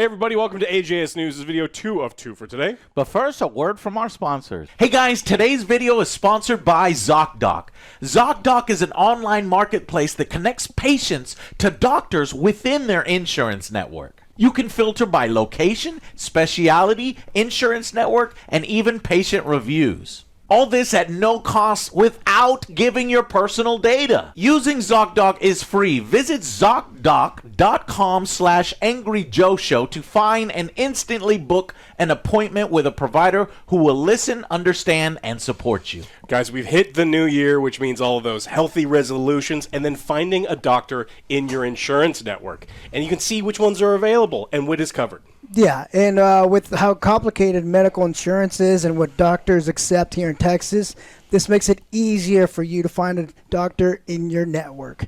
Hey everybody, welcome to AJS News. This is video 2 of 2 for today. But first, a word from our sponsors. Hey guys, today's video is sponsored by ZocDoc. ZocDoc is an online marketplace that connects patients to doctors within their insurance network. You can filter by location, specialty, insurance network, and even patient reviews. All this at no cost without giving your personal data. Using ZocDoc is free. Visit ZocDoc.com/AngryJoeShow to find and instantly book an appointment with a provider who will listen, understand, and support you. Guys, we've hit the new year, which means all of those healthy resolutions and then finding a doctor in your insurance network. And you can see which ones are available and what is covered. Yeah, and with how complicated medical insurance is and what doctors accept here in Texas, this makes it easier for you to find a doctor in your network.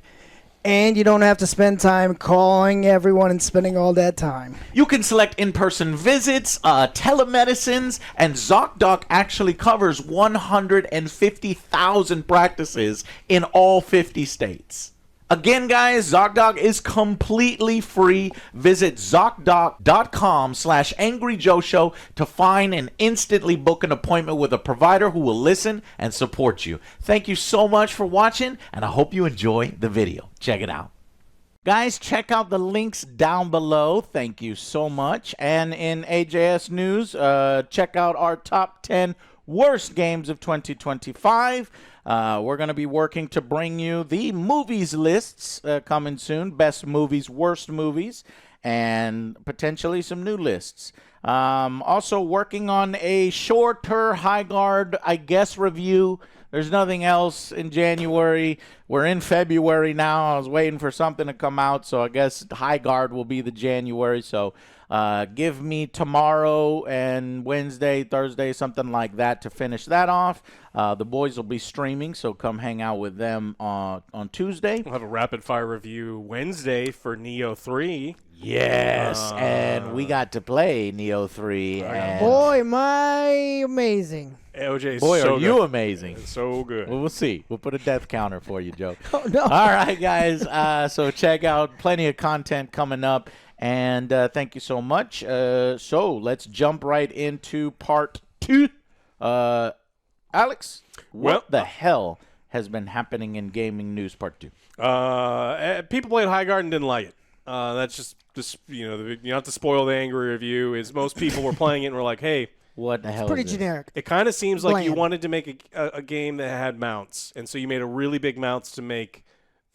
And you don't have to spend time calling everyone and spending all that time. You can select in-person visits, telemedicines, and ZocDoc actually covers 150,000 practices in all 50 states. Again, guys, ZocDoc is completely free. Visit ZocDoc.com/AngryJoeShow to find and instantly book an appointment with a provider who will listen and support you. Thank you so much for watching, and I hope you enjoy the video. Check it out. Guys, check out the links down below. Thank you so much. And in AJS News, check out our top 10 worst games of 2025. We're going to be working to bring you the movies lists coming soon. Best movies, worst movies, and potentially some new lists. Also working on a shorter Highguard, I guess, review. There's nothing else in January. We're in February now. I was waiting for something to come out, so I guess Highguard will be the January. So give me tomorrow and Wednesday, Thursday, something like that to finish that off. The boys will be streaming, so come hang out with them on Tuesday. We'll have a rapid-fire review Wednesday for Neo 3. Yes, and we got to play Neo 3. And Boy, my amazing. OJ is boy, so are good. you amazing. It's so good. Well, we'll see. We'll put a death counter for you, Joe. Oh, no. All right, guys. So check out plenty of content coming up. And thank you so much. So let's jump right into part 2. Alex, what the hell has been happening in gaming news part 2? People played Highguard and didn't like it. That's just you know, you don't have to spoil the angry review. Is most people were playing it and were like, hey, what the hell Pretty is this? generic. it kind of seems like you Bland. wanted to make a game that had mounts, and so you made a really big mounts to make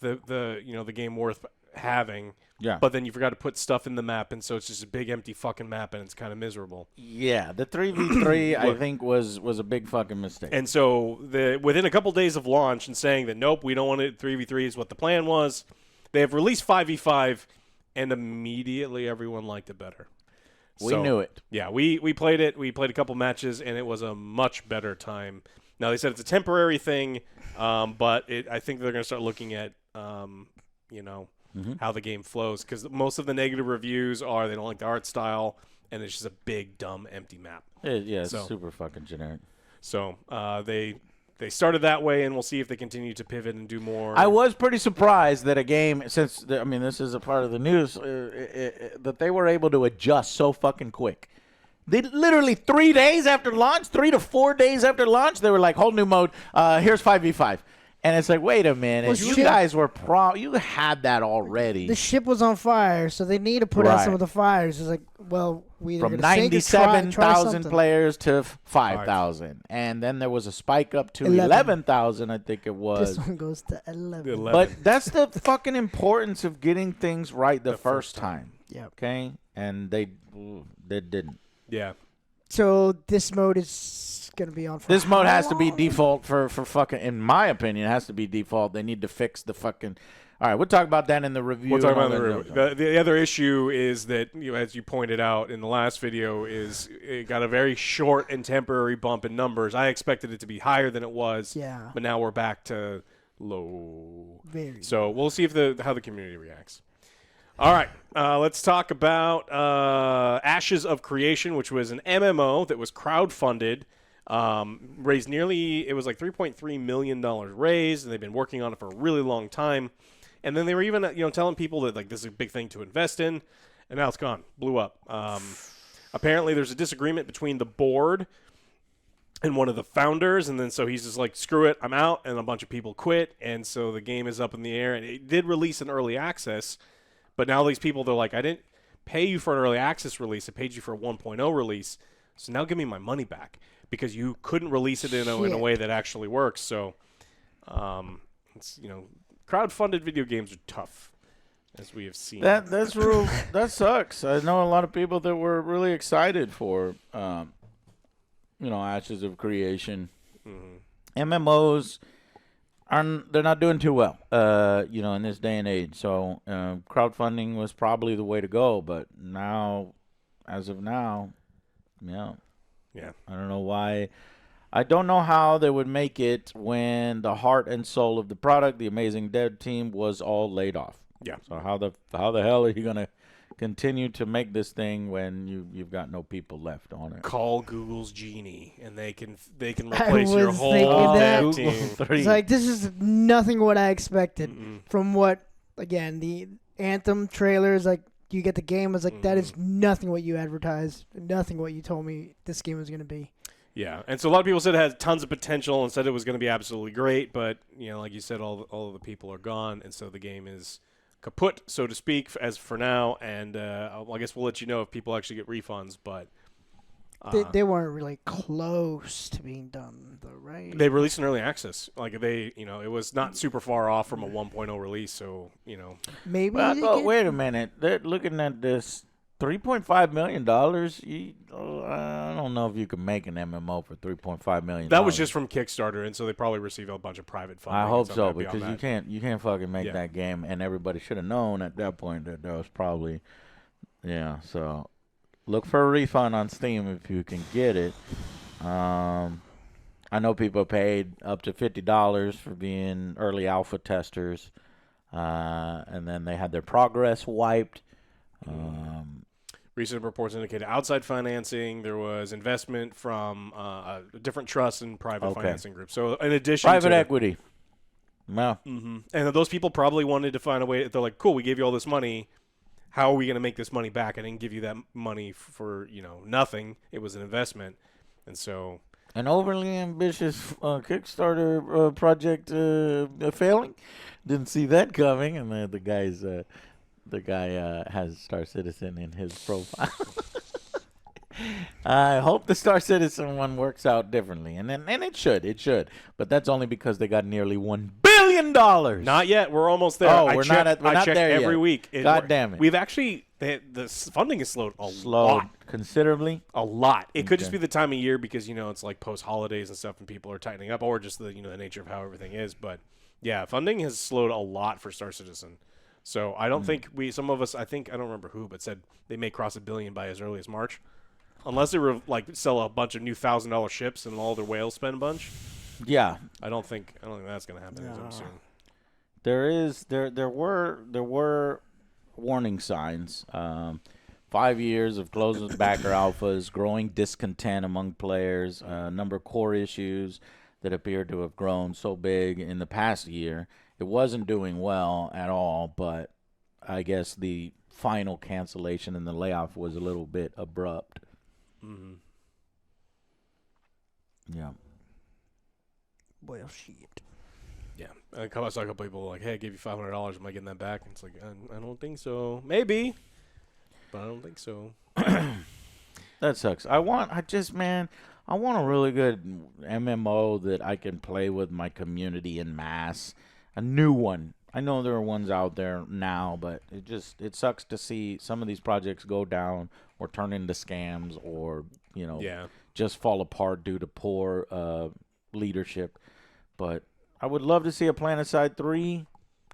the game worth having. Yeah. But then you forgot to put stuff in the map, and so it's just a big empty fucking map, and it's kind of miserable. Yeah, the 3v3 I think was a big fucking mistake. And so within a couple days of launch and saying that nope, we don't want it 3v3 is what the plan was, they have released 5v5, and immediately everyone liked it better. We knew it. Yeah, we played it. We played a couple matches, and it was a much better time. Now, they said it's a temporary thing, but I think they're going to start looking at, how the game flows, because most of the negative reviews are they don't like the art style, and it's just a big, dumb, empty map. It's super fucking generic. So they started that way, and we'll see if they continue to pivot and do more. I was pretty surprised that a game, since this is a part of the news, that they were able to adjust so fucking quick. They literally 3 days after launch, 3 to 4 days after launch, they were like, whole new mode. Here's 5v5. And it's like, wait a minute, Well, you shit. guys were you had that already. The ship was on fire, so they need to put out some of the fires. It's like, well, we either From gonna sink or try 97,000 something. players to 5,000. And then there was a spike up to 11,000, I think it was. This one goes to 11. But that's the fucking importance of getting things right the first time. Yeah. Okay? And they didn't. Yeah. So this mode is going to be on for This mode how has to be long? default for fucking, in my opinion, it has to be default. They need to fix the fucking. All right, we'll talk about that in the review. We'll talk about and the all review. that. The other issue is that, as you pointed out in the last video, is it got a very short and temporary bump in numbers. I expected it to be higher than it was. Yeah. But now we're back to low. Very. So we'll see if how the community reacts. All right, let's talk about Ashes of Creation, which was an MMO that was crowdfunded. Raised nearly, it was like $3.3 million raised, and they've been working on it for a really long time. And then they were even, telling people that like this is a big thing to invest in. and now it's gone, blew up. Apparently, there's a disagreement between the board and one of the founders, and then so he's just like, screw it, I'm out, and a bunch of people quit, and so the game is up in the air, and it did release an early access, but now these people, they're like, I didn't pay you for an early access release, I paid you for a 1.0 release, so now give me my money back, because you couldn't release it in a way that actually works. So, it's, crowdfunded video games are tough, as we have seen. That's real. That sucks. I know a lot of people that were really excited for, Ashes of Creation. MMOs they're not doing too well, in this day and age. So crowdfunding was probably the way to go. But now, as of now, yeah. I don't know why. I don't know how they would make it when the heart and soul of the product, the Amazing Dev team, was all laid off. Yeah. So how the hell are you gonna continue to make this thing when you've got no people left on it? Call Google's genie, and they can replace your whole dev team. It's like, this is nothing what I expected from what, again, the Anthem trailers, like, you get the game, was like, that is nothing what you advertised, nothing what you told me this game was going to be. Yeah, and so a lot of people said it had tons of potential and said it was going to be absolutely great, but, like you said, all of the people are gone, and so the game is kaput, so to speak, as for now, and I guess we'll let you know if people actually get refunds, but... They weren't really close to being done, though, right? They released an early access. Like, it was not super far off from a 1.0 release, so, Maybe. Well, wait a minute. They're looking at this $3.5 million. I don't know if you can make an MMO for $3.5 million. That was just from Kickstarter, and so they probably received a bunch of private funding. I hope so, because you can't fucking make that game, and everybody should have known at that point that was probably, so... Look for a refund on Steam if you can get it. I know people paid up to $50 for being early alpha testers, and then they had their progress wiped. Recent reports indicated outside financing. There was investment from different trusts and private financing groups. So in addition to... Private equity. Yeah. And those people probably wanted to find a way. They're like, cool, we gave you all this money. How are we going to make this money back? I didn't give you that money for, nothing. It was an investment. And so... An overly ambitious Kickstarter project failing. Didn't see that coming. And the guy has Star Citizen in his profile. I hope the Star Citizen one works out differently. And it should. But that's only because they got nearly $1 billion. Not yet. We're almost there. Oh, we're not check there every yet. week. God damn it. We've actually, the funding has slowed a lot. Considerably? A lot. It could just be the time of year because, it's like post-holidays and stuff and people are tightening up, or just the nature of how everything is. But, yeah, funding has slowed a lot for Star Citizen. So I don't think some of us, I don't remember who, but said they may cross $1 billion by as early as March. Unless they were sell a bunch of new $1,000 ships and all their whales spend a bunch. Yeah. I don't think that's going to happen anytime soon. There were warning signs. 5 years of closed backer alphas, growing discontent among players, a number of core issues that appear to have grown so big in the past year. It wasn't doing well at all, but I guess the final cancellation and the layoff was a little bit abrupt. Yeah. Well, shit. Yeah. I saw a couple people like, hey, I gave you $500. Am I getting that back? And it's like, I don't think so. Maybe. But I don't think so. That sucks. I want a really good MMO that I can play with my community en masse. A new one. I know there are ones out there now, but it sucks to see some of these projects go down or turn into scams or, just fall apart due to poor leadership. But I would love to see a PlanetSide 3.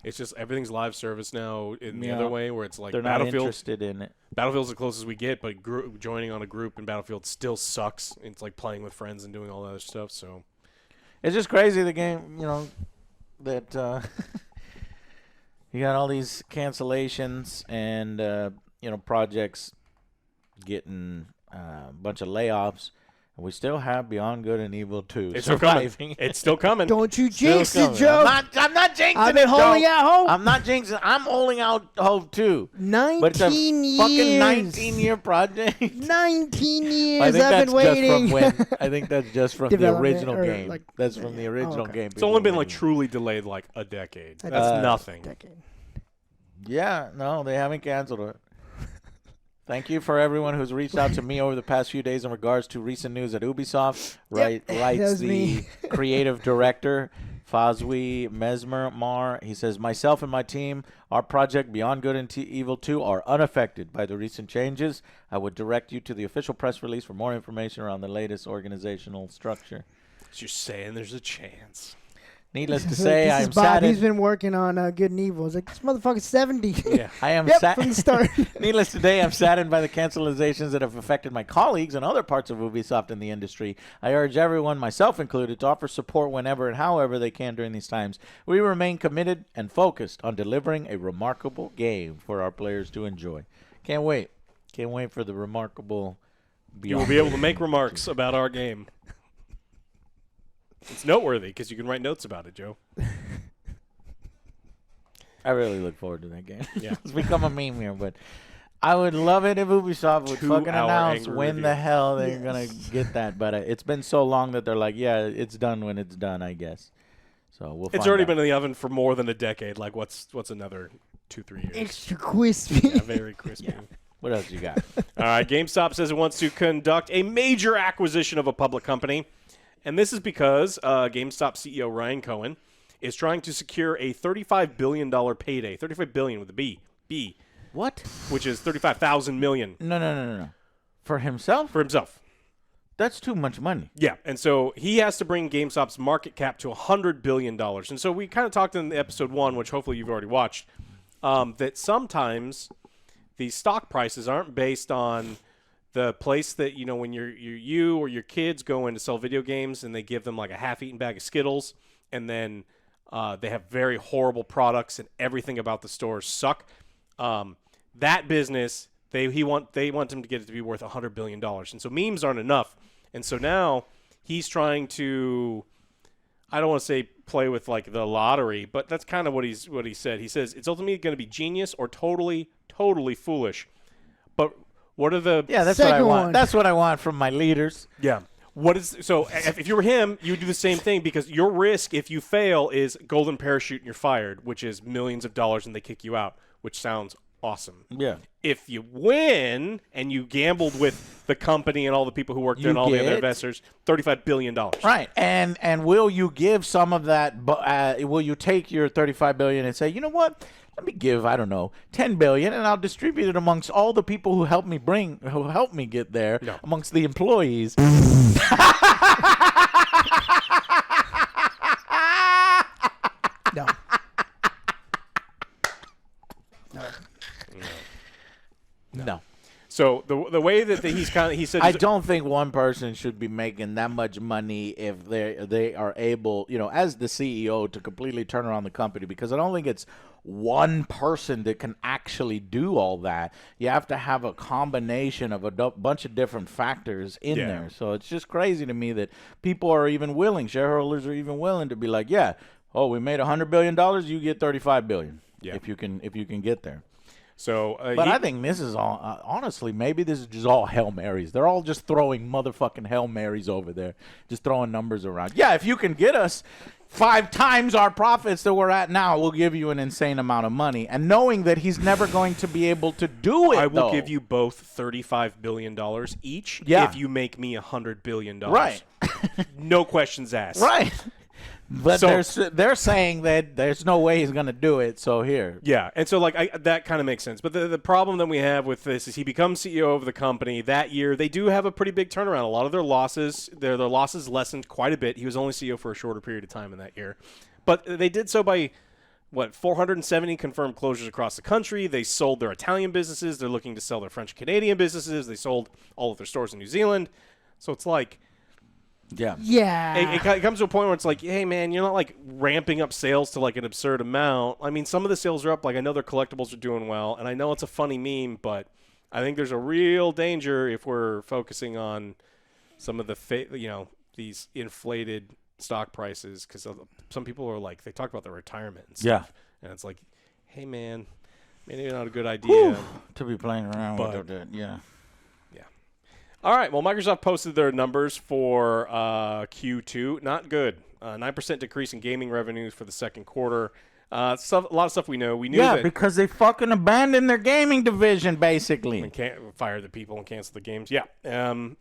It's just everything's live service now in the other way where it's like they're not interested in it. Battlefield's the closest we get, but joining on a group in Battlefield still sucks. It's like playing with friends and doing all that other stuff. So it's just crazy the game, that you got all these cancellations and projects getting a bunch of layoffs. And we still have Beyond Good and Evil 2 It's still coming. surviving. It's still coming. Don't you Still jinx it, coming. Joe. I'm not jinxing I've it, been holding Joe. out hope. I'm not jinxing. I'm holding out hope too. 19 But it's a years. fucking 19-year project. 19 years I think I've that's been waiting. just from when. I think that's just from the Development original or, game. like, That's from the original okay. game. It's only been like truly delayed like a decade. That's nothing. Decade. Yeah, no, they haven't canceled it. Thank you for everyone who's reached out to me over the past few days in regards to recent news at Ubisoft. Writes was the me. creative director, Fazwi Mesmer. He says, myself and my team, our project Beyond Good and Evil 2 are unaffected by the recent changes. I would direct you to the official press release for more information around the latest organizational structure. Just saying there's a chance. Needless to This say, I is am Bob. saddened. He's been working on Good and Evil. It's like, this motherfucker's 70. Yeah. I am Yep, sad. from the start. Needless to say, I'm saddened by the cancelizations that have affected my colleagues and other parts of Ubisoft in the industry. I urge everyone, myself included, to offer support whenever and however they can during these times. We remain committed and focused on delivering a remarkable game for our players to enjoy. Can't wait. Can't wait for the remarkable You will be able to make remarks about our game. It's noteworthy because you can write notes about it, Joe. I really look forward to that game. Yeah. It's become a meme here, but I would love it if Ubisoft would 2 fucking hour announce angry when review. the hell they're Yes. going to get that. But it's been so long that they're like, yeah, it's done when it's done, I guess. So we'll It's find already out. been in the oven for more than a decade. Like, what's another 2-3 years? Extra crispy. Yeah, very crispy. What else you got? All right, GameStop says it wants to conduct a major acquisition of a public company. And this is because GameStop CEO Ryan Cohen is trying to secure a $35 billion payday. $35 billion with a B. B, What? which is $35,000 million No. For himself? for himself. That's too much money. Yeah, and so he has to bring GameStop's market cap to $100 billion. And so we kind of talked in episode 1, which hopefully you've already watched, that sometimes these stock prices aren't based on the place that, you know, when you or your kids go in to sell video games and they give them like a half-eaten bag of Skittles, and then they have very horrible products and everything about the stores suck. That business, they want them to get it to be worth $100 billion. And so memes aren't enough. And so now he's trying to, I don't want to say play with like the lottery, but that's kind of what he said. He says it's ultimately going to be genius or totally foolish. But what are the Yeah, that's what I Second want. one. That's what I want from my leaders. Yeah. What is so? If you were him, you would do the same thing because your risk if you fail is golden parachute and you're fired, which is millions of dollars and they kick you out, which sounds awesome. Yeah. If you win and you gambled with the company and all the people who worked there You and all the other get- investors, $35 billion. Right, and will you give some of that? Will you take your $35 billion and say, you know what? Let me give, I don't know, $10 billion, and I'll distribute it amongst all the people who helped me get there, No. amongst the employees. No. No. So the way that he said I don't think one person should be making that much money if they are able, you know, as the CEO to completely turn around the company, because I don't think it's one person that can actually do all that. You have to have a combination of a bunch of different factors in Yeah. there. So it's just crazy to me that people are even willing, shareholders are even willing to be like, yeah, oh, we made $100 billion, you get $35 billion. Yeah. If you can get there. So, But I think this is all, honestly, maybe this is just all Hail Marys. They're all just throwing motherfucking Hail Marys over there, just throwing numbers around. Yeah, if you can get us 5 times our profits that we're at now, we'll give you an insane amount of money. And knowing that he's never going to be able to do it, I will though. give you both $35 billion each Yeah. if you make me $100 billion. Right. No questions asked. Right. But So- they're saying that there's no way he's going to do it, so here. Yeah, and so like that kind of makes sense. But the problem that we have with this is he becomes CEO of the company that year. They do have a pretty big turnaround. A lot of their losses lessened quite a bit. He was only CEO for a shorter period of time in that year, but they did so by 470 confirmed closures across the country. They sold their Italian businesses. They're looking to sell their French Canadian businesses. They sold all of their stores in New Zealand. So it's like. Yeah. Yeah. It comes to a point where it's like, hey, man, you're not, like, ramping up sales to, like, an absurd amount. I mean, some of the sales are up. Like, I know their collectibles are doing well, and I know it's a funny meme, but I think there's a real danger if we're focusing on some of the these inflated stock prices, because some people are like, they talk about their retirement and stuff. And it's like, hey man, maybe not a good idea to be playing around with that. Yeah. All right, well, Microsoft posted their numbers for Q2. Not good. 9% decrease in gaming revenues for the second quarter. A lot of stuff we know. We knew that because they fucking abandoned their gaming division, basically. and can't fire the people and cancel the games. Yeah.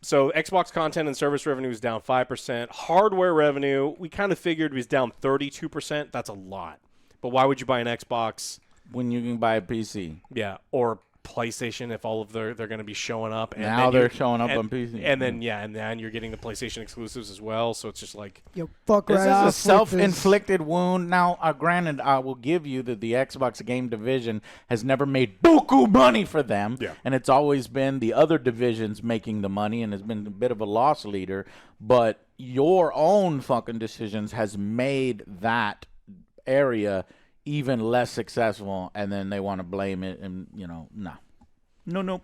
So Xbox content and service revenue is down 5%. Hardware revenue, we kind of figured was down 32%. That's a lot. But why would you buy an Xbox When you can buy a PC. Yeah, or PlayStation if all of they're going to be showing up. And now they're showing up on PC. And then and then you're getting the PlayStation exclusives as well. So it's just like fuck this right is off a with self-inflicted wound. Now, granted, I will give you that the Xbox game division has never made buku money for them, and it's always been the other divisions making the money, and has been a bit of a loss leader. But your own fucking decisions has made that area even less successful, and then they want to blame it, and no.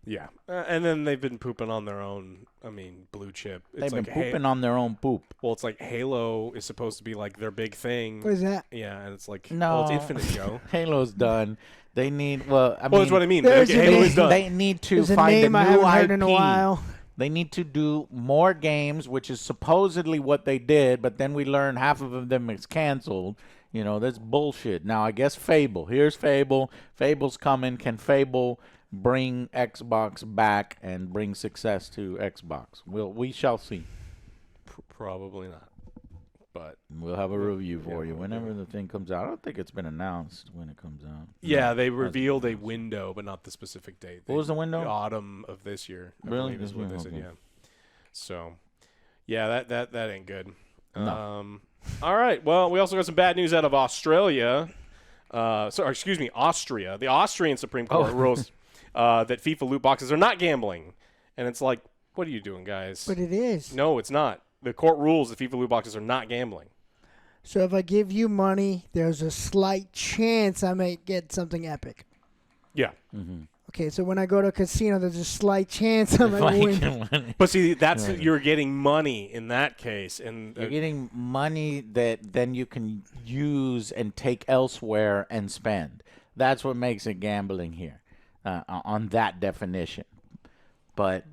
Yeah, and then they've been pooping on their own. I mean, blue chip. They've been pooping on their own poop. Well, it's like Halo is supposed to be like their big thing. What is that? Yeah, and it's like, No, well, it's Infinite, Joe. Halo's done. They need that's what I mean. There's Halo a is done. They need to There's a find name a I new haven't heard IP. in a while. They need to do more games, which is supposedly what they did, but then we learn half of them is canceled. That's bullshit. Now, I guess Fable. Here's Fable. Fable's coming. Can Fable bring Xbox back and bring success to Xbox? We shall see. Probably not. But we'll have a review for you whenever the thing comes out. I don't think it's been announced when it comes out. Yeah, they revealed a window, but not the specific date. What was the window? The autumn of this year. I Really? believe is what they said, Okay. yeah. So, yeah, that ain't good. No. All right. Well, we also got some bad news out of Australia. Austria. The Austrian Supreme Court rules that FIFA loot boxes are not gambling. And it's like, what are you doing, guys? But it is. No, it's not. The court rules that FIFA loot boxes are not gambling. So if I give you money, there's a slight chance I might get something epic. Yeah. Mm-hmm. Okay, so when I go to a casino, there's a slight chance I might win. But see, that's you're getting money in that case, and You're getting money that then you can use and take elsewhere and spend. That's what makes it gambling here, on that definition. But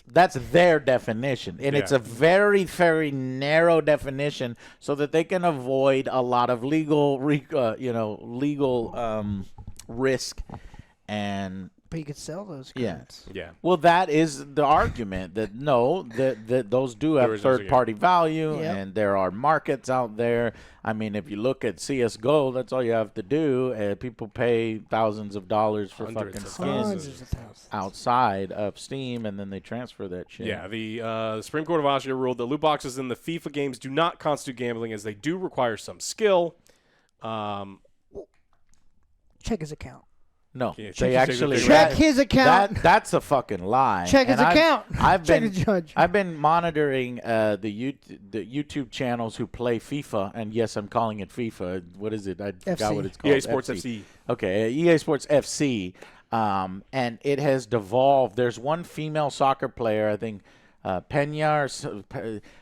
that's their definition, and it's a very, very narrow definition, so that they can avoid a lot of legal risk. And But you could sell those cards. Yeah. Well, that is the argument that that those do have third-party value, and there are markets out there. I mean, if you look at CS:GO, that's all you have to do. People pay thousands of dollars for fucking skins outside of Steam, and then they transfer that shit. Yeah, the Supreme Court of Austria ruled that loot boxes in the FIFA games do not constitute gambling, as they do require some skill. Check his account. No, Yeah, they actually check his account. That's a fucking lie. Check his account. Check the judge. I've been monitoring the YouTube channels who play FIFA, and yes, I'm calling it FIFA. What is it? I forgot what it's called. EA Sports FC. Okay, EA Sports FC, and it has devolved. There's one female soccer player, I think. Pena,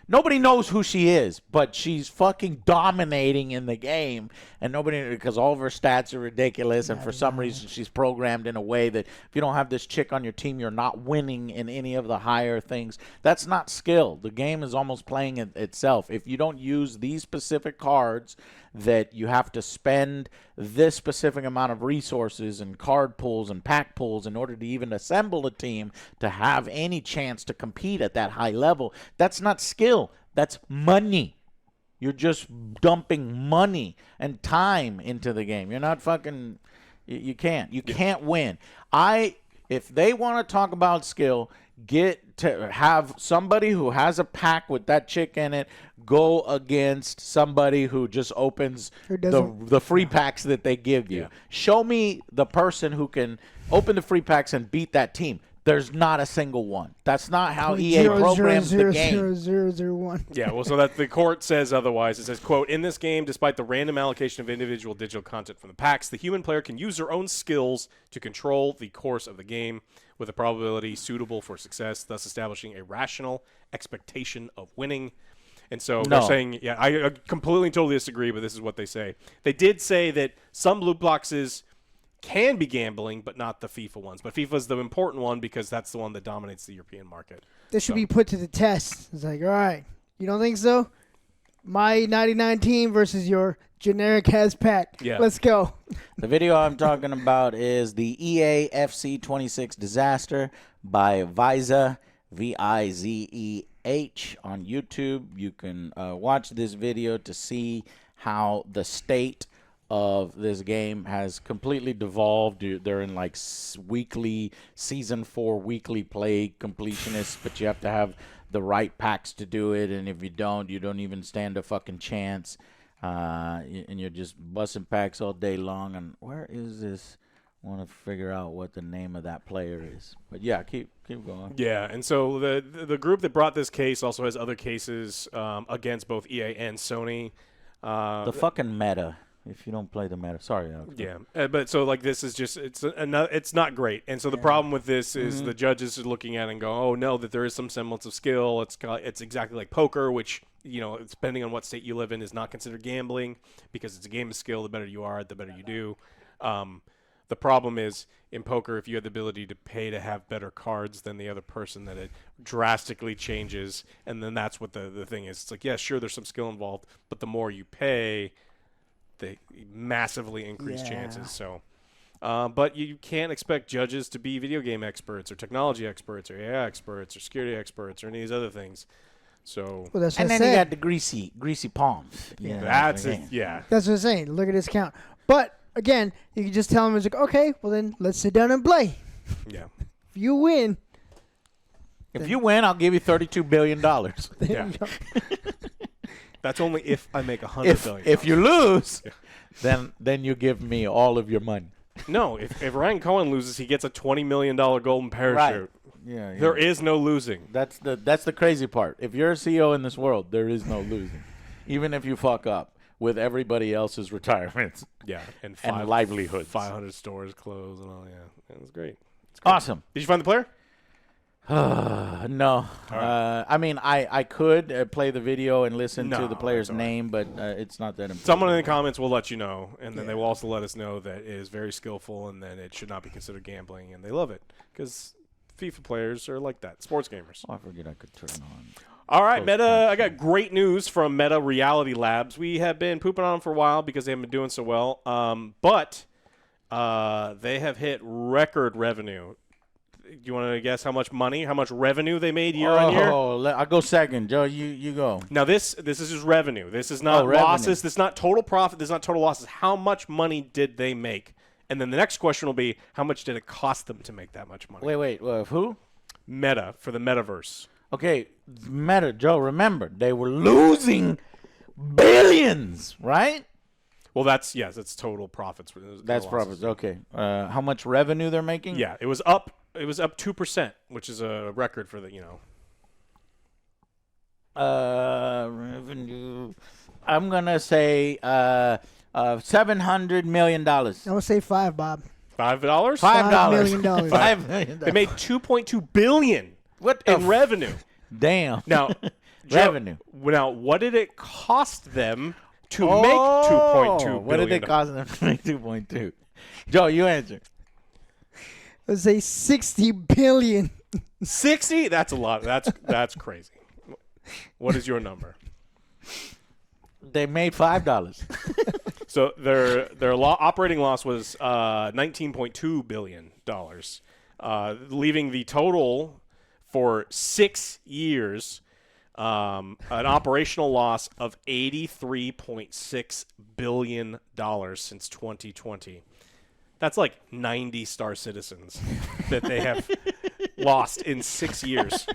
nobody knows who she is, but she's fucking dominating in the game, and because all of her stats are ridiculous, and for some reason she's programmed in a way that if you don't have this chick on your team, you're not winning in any of the higher things. That's not skill. The game is almost playing itself. If you don't use these specific cards, that you have to spend this specific amount of resources and card pools and pack pools in order to even assemble a team to have any chance to compete at that high level. That's not skill. That's money. You're just dumping money and time into the game. You're not fucking... You can't. You can't win. If they want to talk about skill, get to have somebody who has a pack with that chick in it go against somebody who just opens the free packs that they give you. Yeah. Show me the person who can open the free packs and beat that team. There's not a single one. That's not how EA programs the game. 0.00001. Yeah, well, so that the court says otherwise. It says, quote, in this game, despite the random allocation of individual digital content from the packs, the human player can use their own skills to control the course of the game. with a probability suitable for success, thus establishing a rational expectation of winning. And so they're saying, yeah, I completely and totally disagree, but this is what they say. They did say that some loot boxes can be gambling, but not the FIFA ones. But FIFA is the important one because that's the one that dominates the European market. This should be put to the test. It's like, all right, you don't think so? My 99 team versus your generic has pack. Yeah. Let's go. The video I'm talking about is the EA FC 26 Disaster by Vizeh, Vizeh, on YouTube. You can watch this video to see how the state of this game has completely devolved. They're in like weekly, season 4 weekly play completionists, but you have to have the right packs to do it, and if you don't even stand a fucking chance. And you're just busting packs all day long. And where is this? I want to figure out what the name of that player is. But yeah, keep going. Yeah, and so the group that brought this case also has other cases against both EA and Sony. The fucking meta. If you don't play the meta, sorry. Yeah, but so like this is just it's not great, and so the problem with this is the judges are looking at it and go, oh no, that there is some semblance of skill. It's exactly like poker, which depending on what state you live in, is not considered gambling because it's a game of skill. The better you are, the better you do. The problem is in poker, if you have the ability to pay to have better cards than the other person, that it drastically changes, and then that's what the thing is. It's like, yeah, sure, there's some skill involved, but the more you pay, they massively increase chances. So, but you can't expect judges to be video game experts or technology experts or AI experts or security experts or any of these other things. So, Well, that's what And I then you said. got the greasy palms. Yeah. that's it. Yeah. That's what I'm saying. Look at his count. But again, you can just tell him, it's like, okay, well then let's sit down and play. Yeah. If you win, If you win, I'll give you $32 billion. Yeah. That's only if I make $100 billion. If you lose, then you give me all of your money. No, if Ryan Cohen loses, he gets a $20 million golden parachute. Yeah. There is no losing. That's the crazy part. If you're a CEO in this world, there is no losing, even if you fuck up with everybody else's retirements. Yeah, and livelihoods. 500 stores closed and all. Yeah, it was great. Awesome. Did you find the player? No. right. I mean, I could play the video and listen to No, the player's that's all right. name, but it's not that important. Someone in the comments will let you know, and then they will also let us know that it is very skillful and then it should not be considered gambling, and they love it because FIFA players are like that, sports gamers. Oh, I forget I could turn on. All right, Meta, I got great news from Meta Reality Labs. We have been pooping on them for a while because they haven't been doing so well, but they have hit record revenue. Do you want to guess how much revenue they made year on year? I'll go second. Joe, you go. Now, this is just revenue. This is not revenue. losses. This is not total profit. This is not total losses. How much money did they make? And then the next question will be, how much did it cost them to make that much money? Wait. Who? Meta, for the metaverse. Okay, Meta, Joe, remember, they were losing billions, right? Well, that's total profits. That's profits. Okay. How much revenue they're making? Yeah, it was up 2%, which is a record for the, Revenue. I'm going to say $700 million. I would say $5, Bob. $5? $5 million. $5 million. They made $2.2 billion in revenue. Damn. Now, Revenue. Now, what did it cost them to make $2.2 billion? What did it cost them to make 2.2? Joe, you answer. Let's say $60 billion. 60? That's a lot. That's crazy. What is your number? They made $5. So their operating loss was $19.2 billion, leaving the total for 6 years an operational loss of $83.6 billion since 2020. That's like 90 Star Citizens that they have lost in 6 years.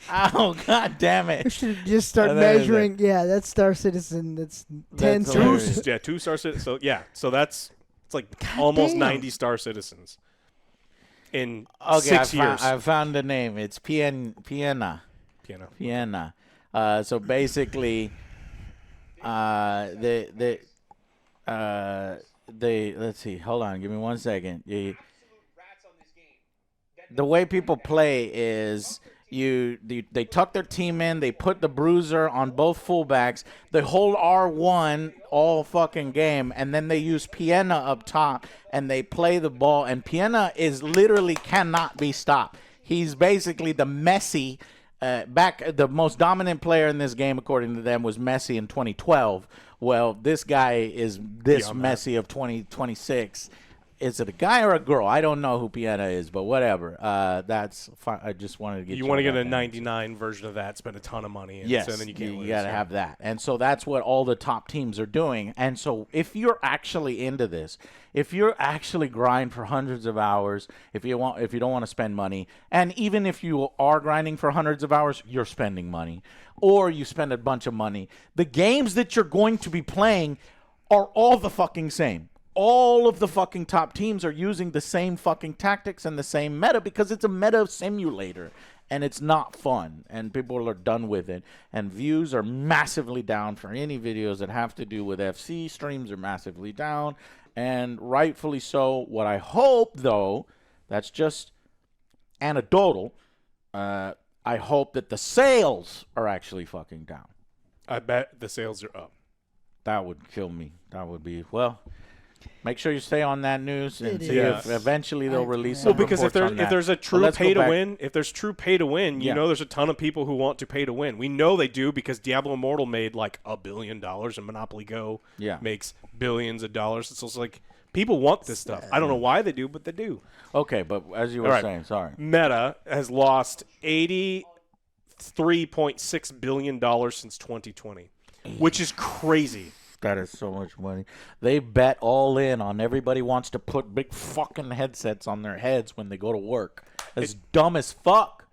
Oh, God damn We it. should just start And that is measuring. Yeah, that's Star Citizen. That's 10 That's stars. hilarious. Yeah, 2 Star Citizens. So it's like almost damn. 90 Star Citizens in Okay, 6 years. I found the name. It's Piena. Piano. So basically, they let's see. Hold on, give me 1 second. the way people play is they tuck their team in, they put the bruiser on both fullbacks, they hold R1 all fucking game, and then they use Piena up top and they play the ball, and Piena is literally cannot be stopped. He's basically the Messi. The most dominant player in this game, according to them, was Messi in 2012. Well, this guy is this Messi of 2026. Is it a guy or a girl? I don't know who Piena is, but whatever. That's fine. I just wanted to get you want to get a 99 version of that, spend a ton of money, and yes, so then you can't lose. You got to have that. And so that's what all the top teams are doing. And so if you're actually into this, if you're actually grind for hundreds of hours, if you don't want to spend money, and even if you are grinding for hundreds of hours, you're spending money, or you spend a bunch of money, the games that you're going to be playing are all the fucking same. All of the fucking top teams are using the same fucking tactics and the same meta because it's a meta simulator and it's not fun and people are done with it. And views are massively down for any videos that have to do with FC. Streams are massively down, and rightfully so. What I hope, though, that's just anecdotal, I hope that the sales are actually fucking down. I bet the sales are up. That would kill me. That would be, well... Make sure you stay on that news and see Yes. if eventually they'll release some Well, because if reports on that. there's a But true let's go pay to back. win, if there's true pay to win, you Yeah. know there's a ton of people who want to pay to win. We know they do because Diablo Immortal made like $1 billion and Monopoly Go makes billions of dollars. So it's like people want this stuff. I don't know why they do, but they do. Okay, but as you were All right. saying, sorry. Meta has lost $83.6 billion since 2020, which is crazy. That is so much money. They bet all in on everybody wants to put big fucking headsets on their heads when they go to work. It's dumb as fuck.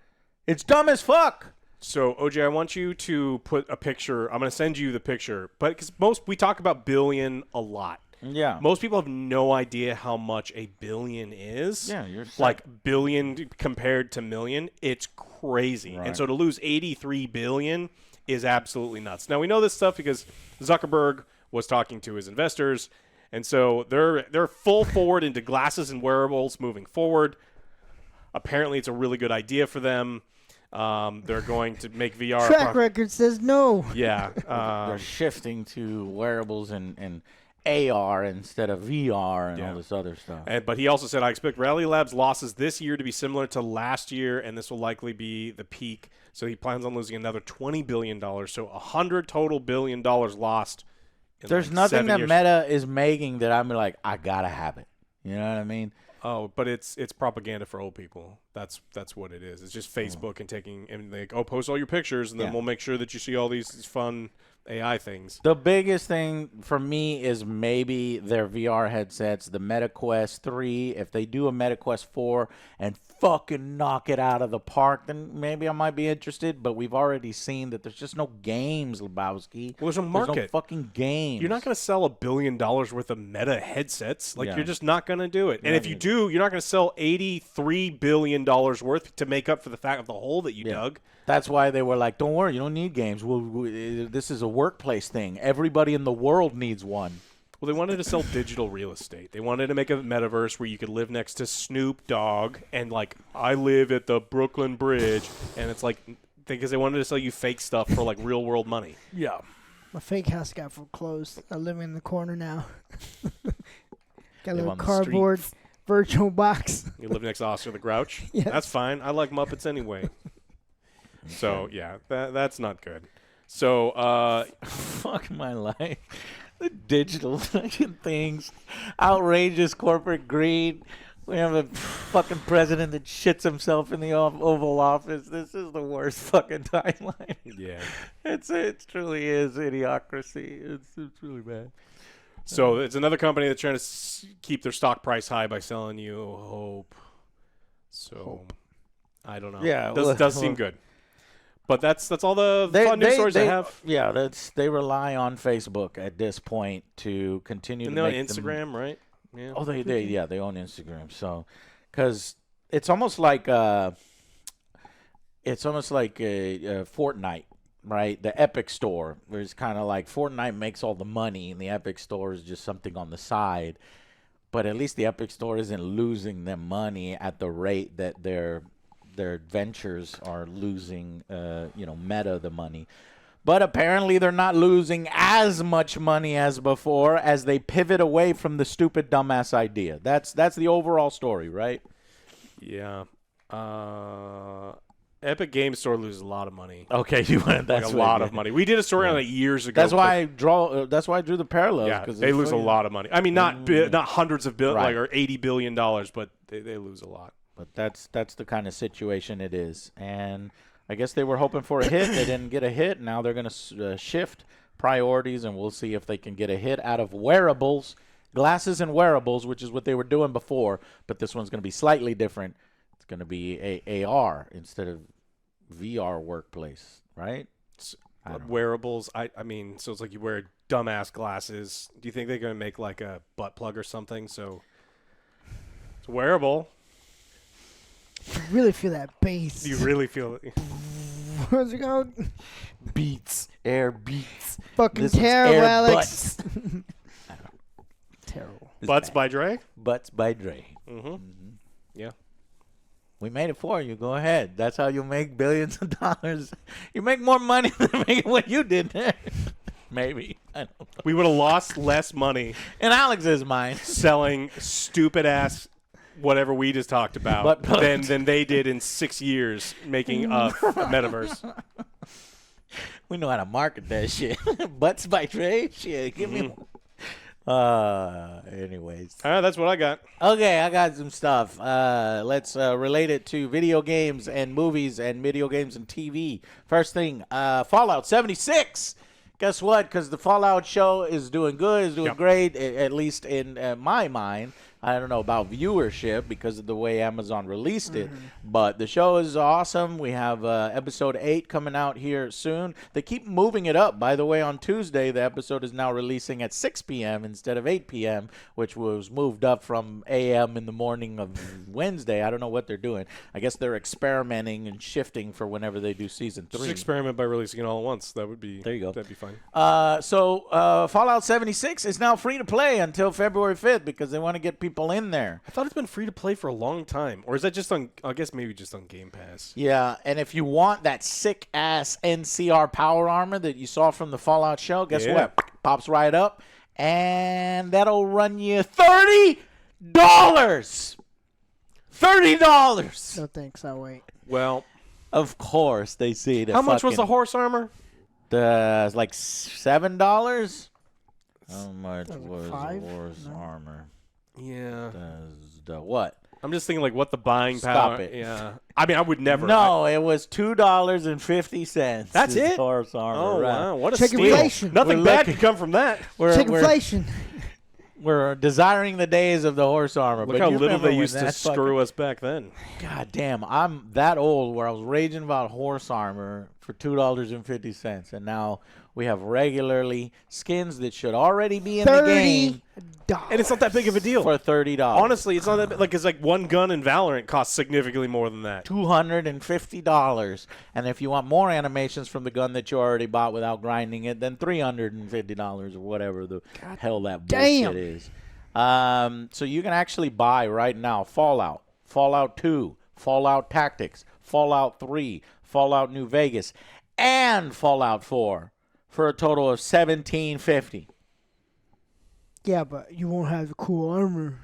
It's dumb as fuck. So, OJ, I want you to put a picture. I'm going to send you the picture. But because we talk about billion a lot. Yeah. Most people have no idea how much a billion is. Yeah, you're like billion compared to million. It's crazy. Right. And so to lose 83 billion is absolutely nuts. Now, we know this stuff because Zuckerberg was talking to his investors, and so they're full forward into glasses and wearables moving forward. Apparently, it's a really good idea for them. They're going to make VR Track record says no. Yeah, they're shifting to wearables and AR instead of VR and all this other stuff. But he also said, I expect Rally Labs losses this year to be similar to last year, and this will likely be the peak. So he plans on losing another $20 billion. So $100 total billion lost. There's nothing that Meta is making that I'm like, I gotta have it. You know what I mean? Oh, but it's propaganda for old people. That's what it is. It's just Facebook and like, post all your pictures, and then we'll make sure that you see all these fun AI things. The biggest thing for me is maybe their VR headsets, the MetaQuest 3. If they do a MetaQuest 4 and fucking knock it out of the park, then maybe I might be interested. But we've already seen that there's just no games, Lebowski. Well, there's a market. There's no fucking games. You're not going to sell $1 billion worth of Meta headsets. Like, you're just not going to do it. And if you do, you're not going to sell $83 billion worth to make up for the fact of the hole that you dug. That's why they were like, don't worry, you don't need games. This is a workplace thing. Everybody in the world needs one. Well, they wanted to sell digital real estate. They wanted to make a metaverse where you could live next to Snoop Dogg and, like, I live at the Brooklyn Bridge. And it's like, because they wanted to sell you fake stuff for, like, real world money. Yeah. My fake house got foreclosed. I live in the corner now. Got a little on the cardboard virtual box. You live next to Oscar the Grouch? Yes. That's fine. I like Muppets anyway. So, yeah, that's not good. So, fuck my life. The digital fucking things. Outrageous corporate greed. We have a fucking president that shits himself in the Oval Office. This is the worst fucking timeline. Yeah. It truly is idiocracy. It's really bad. So it's another company that's trying to keep their stock price high by selling you hope. So I don't know. Yeah, does seem good. But that's all the fun news stories I have. Yeah, they rely on Facebook at this point to continue And to they're make on Instagram, right? Yeah. Oh, they own Instagram. So, because it's almost like a Fortnite, right? The Epic Store, where it's kind of like Fortnite makes all the money, and the Epic Store is just something on the side. But at least the Epic Store isn't losing them money at the rate that their ventures are losing, Meta the money. But apparently they're not losing as much money as before as they pivot away from the stupid dumbass idea. That's the overall story, right? Yeah. Epic Game Store loses a lot of money. Okay, you went Like a lot of money. We did a story on it years ago. That's why I drew the parallels. Yeah, they lose a lot of money. I mean, not hundreds of billion, Right. or $80 billion, but they lose a lot. But that's the kind of situation it is. And I guess they were hoping for a hit. They didn't get a hit. Now they're going to shift priorities, and we'll see if they can get a hit out of wearables, glasses and wearables, which is what they were doing before. But this one's going to be slightly different. It's going to be AR instead of VR workplace, right? Wearables. I mean, so it's like you wear dumbass glasses. Do you think they're going to make like a butt plug or something? So it's wearable. You really feel that bass. You really feel it. What's it called? Beats, air beats. Fucking This one's terrible, air Alex. butts. Terrible. Butts by Dre? Butts by Dre. Yeah. We made it for you. Go ahead. That's how you make billions of dollars. You make more money than making what you did. Maybe. I don't know. We would have lost less money In Alex's mind. selling stupid ass whatever we just talked about But- than they did in 6 years making a metaverse. We know how to market that shit. Butts by Dre? Shit, give me one. Anyways. That's what I got. Okay, I got some stuff. Let's relate it to video games and movies and video games and TV. First thing, Fallout 76. Guess what? Because the Fallout show is doing good, is doing great, at least in my mind. I don't know about viewership because of the way Amazon released it, but the show is awesome. We have episode 8 coming out here soon. They keep moving it up. By the way, on Tuesday, the episode is now releasing at 6 p.m. instead of 8 p.m., which was moved up from a.m. in the morning of Wednesday. I don't know what they're doing. I guess they're experimenting and shifting for whenever they do season 3. Just experiment by releasing it all at once. That would be There you go. That'd be fine. So Fallout 76 is now free to play until February 5th because they want to get people in there. I thought it's been free to play for a long time, or is that just on? I guess maybe just on Game Pass. Yeah, and if you want that sick-ass NCR power armor that you saw from the Fallout show, guess Yeah. what? Pops right up, and that'll run you $30. $30. No thanks. I'll wait. Well, Of course, they see the how much was the fucking- horse armor? like $7. How much That was was $5? horse No. armor? Yeah, What? I'm just thinking like what the buying Stop power. it. Yeah, I mean I would never. No, it was $2.50. That's is it? Horse armor. Oh right. wow, what a Check steal! inflation. Nothing We're bad looking- could come from that. Check inflation. We're desiring the days of the horse armor. Look but how you little remember they when used to that screw us back then. God damn, I'm that old where I was raging about horse armor for $2.50, and now we have regularly skins that should already be in the game $30. And it's not that big of a deal. for $30. Honestly, it's not that big. Like it's like one gun in Valorant costs significantly more than that. $250. And if you want more animations from the gun that you already bought without grinding it, then $350 or whatever the hell that bullshit damn. is. So you can actually buy right now Fallout, Fallout 2, Fallout Tactics, Fallout 3, Fallout New Vegas, and Fallout 4 for a total of $17.50. Yeah, but you won't have the cool armor.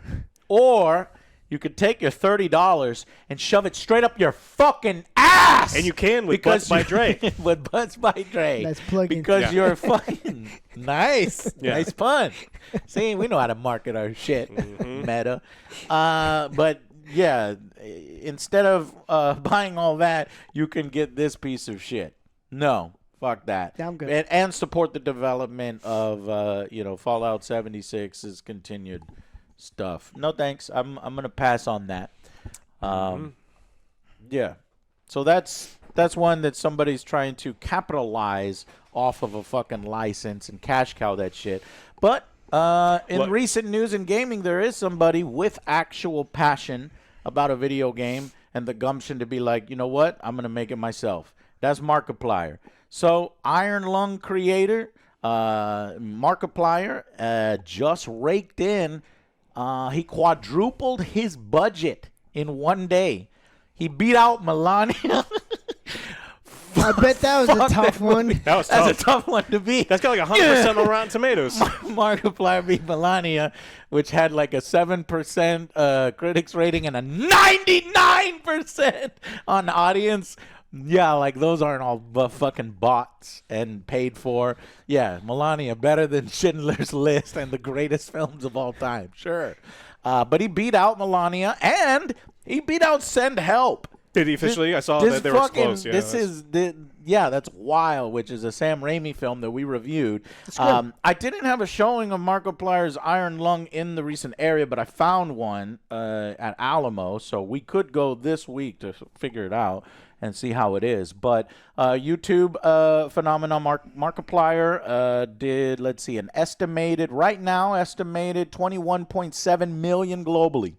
Or you could take your $30 and shove it straight up your fucking ass. And you can with because Butts by Dre. with Butts by Dre. Nice plug-in. Because Yeah. you're fucking nice. Yeah. Nice pun. See, we know how to market our shit. Meta. But yeah, instead of buying all that, you can get this piece of shit. No. Fuck that. Yeah, I'm good. And support the development of Fallout 76's continued stuff. No thanks. I'm gonna pass on that. Yeah. So that's one that somebody's trying to capitalize off of a fucking license and cash cow that shit. But in What? recent news and gaming, there is somebody with actual passion about a video game and the gumption to be like, you know what? I'm gonna make it myself. That's Markiplier. So Iron Lung creator Markiplier just raked in He quadrupled his budget in one day. He beat out Melania. I bet that was a Fuck tough that one. movie. That was That's tough. a tough one to beat. That's got like 100% on Rotten Tomatoes. Markiplier beat Melania, which had like a 7% critics rating and a 99% on audience. Yeah, like those aren't all fucking bots and paid for. Yeah, Melania better than Schindler's List and the greatest films of all time. Sure. But he beat out Melania and he beat out Send Help. Did he officially? I saw This that they were fucking- close. Yeah, this that's- is that's Wild, which is a Sam Raimi film that we reviewed. I didn't have a showing of Markiplier's Iron Lung in the recent area, but I found one at Alamo, so we could go this week to figure it out and see how it is. But YouTube phenomenon Markiplier did, let's see, an estimated 21.7 million globally.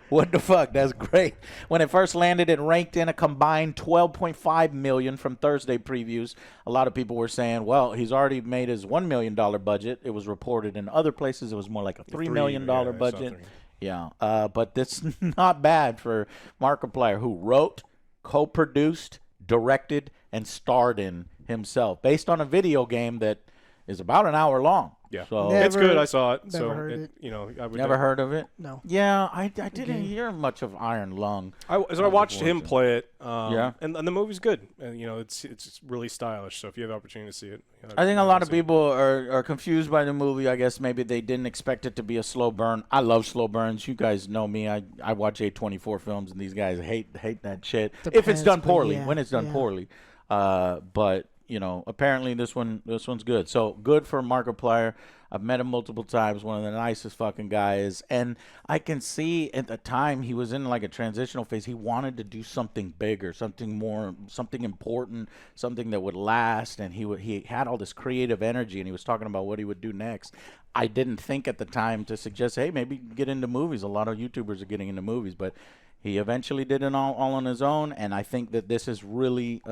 What the fuck? That's great. When it first landed, it ranked in a combined 12.5 million from Thursday previews. A lot of people were saying, well, he's already made his $1 million budget. It was reported in other places it was more like a $3 million budget. Yeah, but that's not bad for Markiplier, who wrote, co-produced, directed, and starred in himself, based on a video game that is about an hour long. Yeah, So it's Never- good. I saw it. never So heard it. you know, I would never heard of it? No. Yeah, I didn't hear much of Iron Lung. I watched him play it. Yeah. and the movie's good. And you know, it's really stylish. So if you have the opportunity to see it, I think a lot of people are confused by the movie. I guess maybe they didn't expect it to be a slow burn. I love slow burns. You guys know me. I watch A24 films, and these guys hate that shit. If it's Depends, done but poorly, yeah, when it's done yeah. poorly. But you know, apparently this one's good. So good for Markiplier. I've met him multiple times. One of the nicest fucking guys. And I can see at the time he was in like a transitional phase. He wanted to do something bigger, something more, something important, something that would last. And he had all this creative energy, and he was talking about what he would do next. I didn't think at the time to suggest, hey, maybe get into movies. A lot of YouTubers are getting into movies, but he eventually did it all on his own. And I think that this is really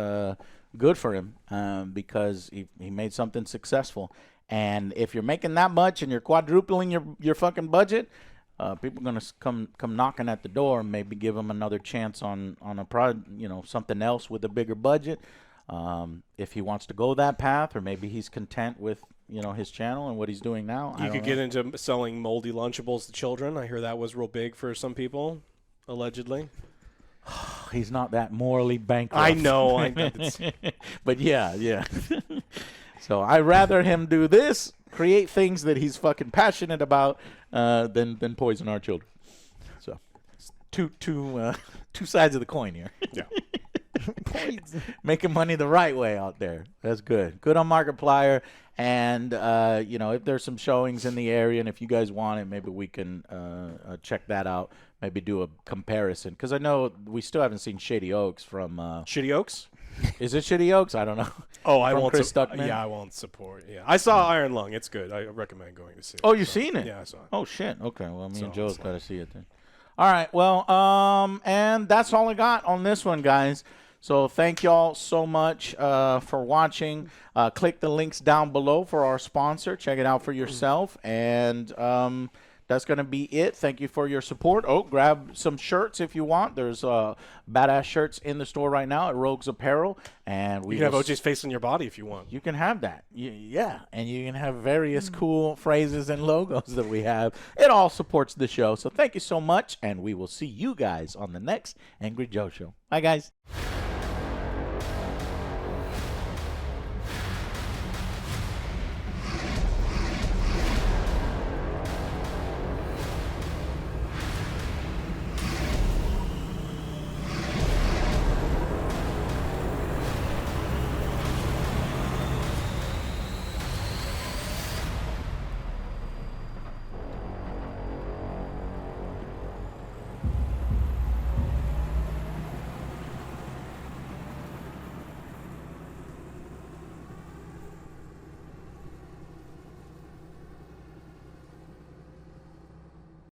good for him because he made something successsul. And if you're making that much and you're quadrupling your fucking budget, people are gonna come knocking at the door and maybe give him another chance on a something else with a bigger budget. If he wants to go that path, or maybe he's content with his channel and what he's doing now. You could get into selling moldy Lunchables to children. I hear that was real big for some people, allegedly. He's not that morally bankrupt. I know. But yeah. So I'd rather him do this, create things that he's fucking passionate about, than poison our children. So two sides of the coin here. Yeah. Making money the right way out there. That's good. Good on Markiplier. And if there's some showings in the area, and if you guys want it, maybe we can check that out. Maybe do a comparison, because I know we still haven't seen Shady Oaks from. Shitty Oaks? Is it Shitty Oaks? I don't know. Oh, I From won't. Chris Stuckman? Yeah, I won't support. Yeah, I saw Iron Lung. It's good. I recommend going to see it. Oh, you've seen it? Yeah, I saw it. Oh shit. Okay. Well, me and So, Joe's it's got to see it then. All right. Well, and that's all I got on this one, guys. So thank y'all so much for watching. Click the links down below for our sponsor. Check it out for yourself. And that's going to be it. Thank you for your support. Oh, grab some shirts if you want. There's badass shirts in the store right now at Rogues Apparel. And we You can have OJ's face on your body if you want. You can have that. Yeah. And you can have various cool phrases and logos that we have. It all supports the show. So thank you so much. And we will see you guys on the next Angry Joe Show. Bye, guys.